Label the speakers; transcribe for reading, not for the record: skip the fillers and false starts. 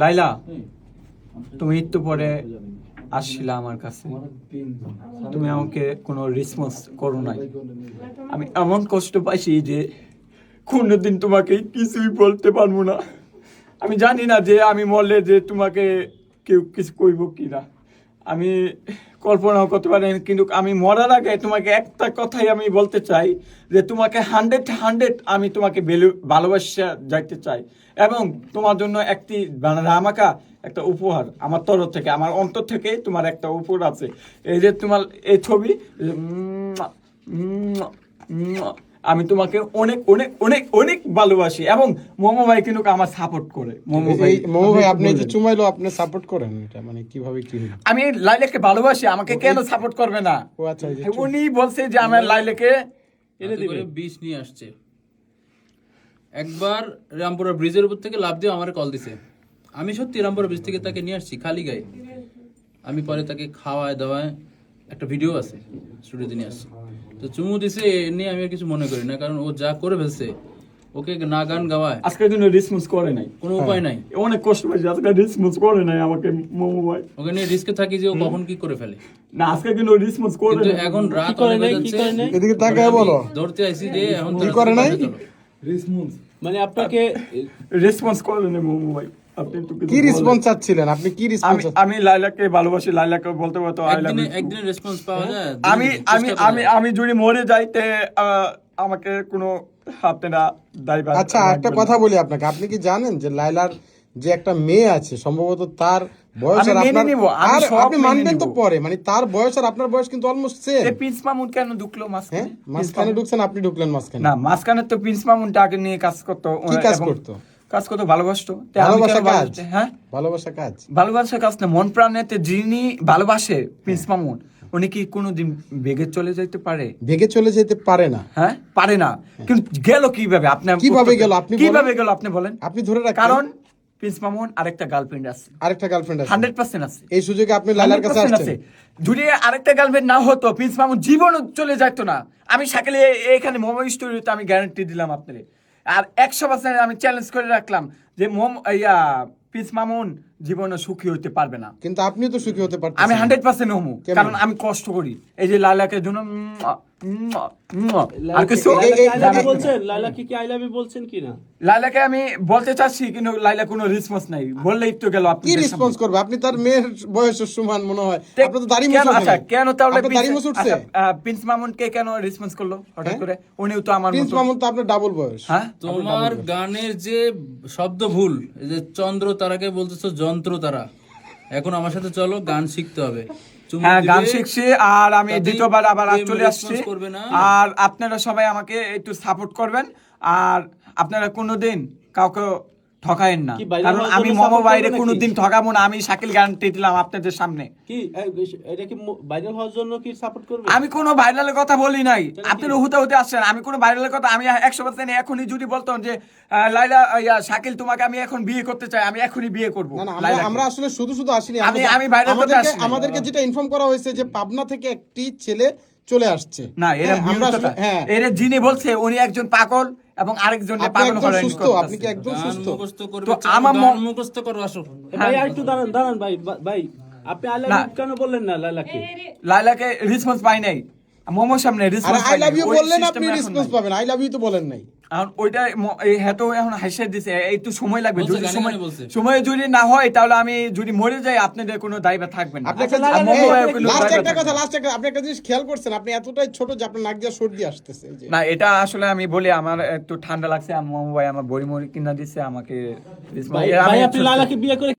Speaker 1: লাইলা, তুমি একটু পরে আসছিলা আমার কাছে, তুমি আমাকে কোনো রেসপন্স করো নাই। আমি এমন কষ্ট পাইছি যে কোনোদিন তোমাকে কিছুই বলতে পারবো না। আমি জানি না যে আমি মরলে যে তোমাকে কেউ কিছু কইব কি না, আমি কল্পনাও করতে পারি না। কিন্তু আমি মরার আগে তোমাকে একটা কথাই আমি বলতে চাই যে তোমাকে 100 আমি তোমাকে ভালোবাসা যাইতে চাই, এবং তোমার জন্য একটি রামাকা একটা উপহার আমার তরফ থেকে, আমার অন্তর থেকে তোমার একটা উপহার আছে। এই যে তোমার এই ছবি, আমি তোমাকে অনেক অনেক অনেক অনেক ভালোবাসি, এবং মোমো ভাই কিন্তু আমার সাপোর্ট করে। মোমো ভাই
Speaker 2: আপনি যে চুমাইলো আপনি সাপোর্ট করেন, এটা মানে কিভাবে কি?
Speaker 1: আমি লাইলাকে ভালোবাসি, আমাকে কেন সাপোর্ট করবে না?
Speaker 2: ও আচ্ছা,
Speaker 1: উনি বলছে যে আমার লাইলাকে
Speaker 3: এনে দিবে, বিষ নিয়ে আসছে। একবার রামপুরা ব্রিজের উপর থেকে লাফ দিয়ে আমার কল দিছে। আমি সত্যি রামপুরা ব্রিজ থেকে তাকে নিয়ে আসছি খালি গায়ে। আমি পরে তাকে খাওয়ায় দাওয়ায় একটা ভিডিও আছে, স্টুডিওতে নিয়ে আসছি। তো চুমু দিছে নিয়ে আমি আর কিছু মনে করি না, কারণ ও যা করে ফেলছে, ওকে না গান গাওয়ায়
Speaker 1: আজকে কিন্তু রেসপন্স করে নাই,
Speaker 3: কোনো উপায় নাই।
Speaker 1: অনেক কষ্ট পাইছি, আজকে রেসপন্স করে নাই আমাকে মোমো ভাই।
Speaker 3: ওকে নিয়ে রিস্কে থাকি যে ও কখন কি করে ফেলে।
Speaker 1: না, আজকে কিন্তু রেসপন্স করে
Speaker 3: কিন্তু
Speaker 1: নাই।
Speaker 3: এখন রাত অনেক হয়ে যাচ্ছে,
Speaker 2: এদিকে তাকায় বলো,
Speaker 3: ধরতে আইছি যে এখন
Speaker 2: কি করে নাই?
Speaker 4: মানে আপনাকে
Speaker 1: রেসপন্স করে নাই মোমো ভাই। আপনি একটু কিছু
Speaker 2: কি
Speaker 1: বলেন।
Speaker 2: রেসপন্স চাচ্ছিলেন আপনি? কি রেসপন্স?
Speaker 1: আমি লাইলাকে ভালোবাসি, লাইলাকে বলতে বলতে আই লাভ ইউ।
Speaker 3: একদিনে রেসপন্স পাওয়া যায়।
Speaker 1: আমি আমি আমি আমি যদি মরে যাইতে আমাকে কোনো আপনারা দায়ভার।
Speaker 2: আচ্ছা, একটা কথা বলি আপনাকে, আপনি কি জানেন যে লাইলার যে একটা মেয়ে আছে, সম্ভবত তার বয়স
Speaker 1: আমি
Speaker 2: আর
Speaker 1: মেনে
Speaker 2: আপনার,
Speaker 1: নিব, আমি
Speaker 2: আর
Speaker 1: সব
Speaker 2: আপনি
Speaker 1: মেনে
Speaker 2: মানবেন তো
Speaker 1: নিব।
Speaker 2: পরে, মানে তার বয়স আর আপনার বয়স কিন্তু অলমোস্ট সেম।
Speaker 1: এই প্রিন্স মামুন কেন ঢুকলো মাঝখানে?
Speaker 2: হ্যাঁ, মাঝখানে ঢুকছেন আপনি, ঢুকলেন মাঝখানে।
Speaker 1: না, মাঝখানে তো প্রিন্স মামুনটা আগে নিয়ে কাজ করতো।
Speaker 2: কি কাজ
Speaker 1: এবং
Speaker 2: করতো?
Speaker 1: কাজ করতো ভালোবাসতো। তে আমি
Speaker 2: ভালোবাসা
Speaker 1: কেন
Speaker 2: কাজ?
Speaker 1: ভালোবাসতে? হ্যাঁ,
Speaker 2: ভালোবাসা কাজ?
Speaker 1: ভালোবাসা কাজ না, মন প্রাণেতে যিনি ভালোবাসে প্রিন্স মামুন, উনি কি কোনোদিন বেগে চলে যাইতে পারে?
Speaker 2: ভেগে চলে যেতে পারে না।
Speaker 1: হ্যাঁ, পারে না। কিন্তু গেল কিভাবে? আপনি
Speaker 2: কিভাবে গেল আপনি বলেন?
Speaker 1: কিভাবে গেল আপনি বলেন?
Speaker 2: আপনি ধরে রাখেন।
Speaker 1: কারণ প্রিন্স মামুন আরেকটা গার্লফ্রেন্ড আছে,
Speaker 2: আরেকটা গার্লফ্রেন্ড আছে,
Speaker 1: 100% আছে।
Speaker 2: এই সুযোগে আপনি লাইলার কাছে
Speaker 1: 100%
Speaker 2: আসছেন।
Speaker 1: যদি আরেকটা গার্লফ্রেন্ড না হতো, প্রিন্স মামুন জীবনও চলে যাইতো না। আমি সাকালে এখানে মোমো স্টোরিতে আমি গ্যারান্টি দিলাম আপনারে, আর 100% আমি চ্যালেঞ্জ করে রাখলাম যে প্রিন্স মামুন জীবনে সুখী হতে পারবে না।
Speaker 2: কিন্তু আপনি তো সুখী হতে পারতেন।
Speaker 1: আমি 100% হমু,
Speaker 2: কেমন?
Speaker 1: কারণ আমি কষ্ট করি। এই যে লালাকে জন্য আর কিছু
Speaker 4: লাইলাকে কি আই লাভ ইউ বলছেন কিনা?
Speaker 1: লাইলাকে আমি বলতে চাচ্ছি, কিন্তু লাইলা কোনো রেসপন্স নাই। বললেই তো গেল। আপনি
Speaker 2: কি রেসপন্স করবে? আপনি তার মেয়ের বয়সের সমান মনে হয়। আপনি তো দাড়ি মুছে
Speaker 1: আচ্ছা, কেন তাহলে
Speaker 2: দাড়ি মুছে উঠছে?
Speaker 1: প্রিন্স মামুনকে কেন রেসপন্স করলো হঠাৎ
Speaker 2: হ্যাঁ?
Speaker 1: করে? উনিও তো আমার
Speaker 2: প্রিন্স
Speaker 1: মতো।
Speaker 2: মামুন তো আপনার ডাবল বয়স।
Speaker 1: হ্যাঁ,
Speaker 3: তোমার গানের যে শব্দ ভুল, এই যে চন্দ্র তারাকে বলতেছো যন্ত্র তারা। এখন আমার সাথে চলো, গান শিখতে হবে। চুমু
Speaker 1: হ্যাঁ,
Speaker 3: দিবে,
Speaker 1: গান শিখছি, আর আমি
Speaker 3: তাতেই
Speaker 1: দ্বিতীয়বার আবার
Speaker 3: প্রেম
Speaker 1: চলে আসছি।
Speaker 3: response করবে না।
Speaker 1: আর আপনারা সবাই আমাকে একটু সাপোর্ট করবেন, আর আপনারা কোনোদিন কাউকে ঠকায়েন না,
Speaker 4: কি বাইরে
Speaker 1: কারণ
Speaker 4: হওয়ার
Speaker 1: আমি
Speaker 4: জন্য
Speaker 1: মোমো
Speaker 4: support
Speaker 1: বাইরে
Speaker 4: করবে নাকি?
Speaker 1: কোনোদিন ঠকাবো না। আমি শাকিল গ্যারান্টি দিলাম আপনাদের সামনে।
Speaker 4: কি এটা কি ভাইরাল হওয়ার জন্য কি সাপোর্ট করবে?
Speaker 1: আমি কোনো ভাইরালের কথা বলি নাই,
Speaker 4: তাহলে
Speaker 1: আপনারা হুতে হুতে আসছেন। আমি কোনো ভাইরালের কথা, আমি 100% এখনই যদি বলতাম যে লাইলা শাকিল তোমাকে আমি এখন বিয়ে করতে চাই, আমি এখনই বিয়ে করবো।
Speaker 2: না না,
Speaker 1: লাইলাকে।
Speaker 2: আমরা আসলে শুধু আসিনি।
Speaker 1: আমি বাইরে করতে আসিনি।
Speaker 2: আমাদেরকে যেটা ইনফর্ম করা হয়েছে যে পাবনা থেকে একটি ছেলে চলে আসছে।
Speaker 1: না, এরা
Speaker 2: হ্যাঁ, আমরা আসলে
Speaker 1: এরা যিনি বলছে উনি একজন পাগল, এবং আরেকজন
Speaker 2: আপনি
Speaker 1: পাগল
Speaker 2: একদম
Speaker 1: হরানি
Speaker 2: সুস্থ,
Speaker 1: করতেছে।
Speaker 2: আপনি কি একদম
Speaker 3: গান
Speaker 2: সুস্থ?
Speaker 3: মুখস্থ করবে,
Speaker 1: তো
Speaker 3: চলো,
Speaker 1: আমার
Speaker 3: গান মুখস্থ করো, আসো।
Speaker 4: ভাই আর একটু দাঁড়ান ভাই, ভাই আপনি আই লাভ
Speaker 1: না।
Speaker 4: ইউ কেন বললেন না লাইলাকে?
Speaker 1: লাইলাকে রেসপন্স পাই নাই, মোমোর সামনে
Speaker 2: আর
Speaker 1: রেসপন্স
Speaker 2: আই লাভ ইউ বললেন, আপনি রেসপন্স পাবেন। আই লাভ ইউ তো বলেন নাই।
Speaker 1: এখন ওইটা হেতো এখন হাসিয়ে দিছে, একটু সময় লাগবে।
Speaker 3: বলছে,
Speaker 1: যদি
Speaker 3: গানে
Speaker 1: সময়
Speaker 3: গানে বলছে।
Speaker 1: সময় যদি না হয়, তাহলে আমি যদি মরে যাই, আপনাদের কোনো দায়ভার থাকবে না।
Speaker 2: আপনি একটা
Speaker 4: আচ্ছা,
Speaker 1: মোমো ভাইয়ের কোনো
Speaker 2: লাস্ট
Speaker 1: দায়ভার
Speaker 2: একটা
Speaker 1: থাকবে
Speaker 2: কথা,
Speaker 1: না।
Speaker 2: লাস্ট একটা, আপনি একটা জিনিস খেয়াল করছেন, আপনি এতটাই ছোট যে আপনার নাক দিয়ে সর্দি আসতেছে। এই যে
Speaker 1: না, এটা আসলে আমি বলি, আমার একটু ঠান্ডা লাগছে। মোমো ভাই আমার বড়ি মরি কিনা দিচ্ছে আমাকে।
Speaker 4: ভাই আপনি লাইলাকে বিয়ে করে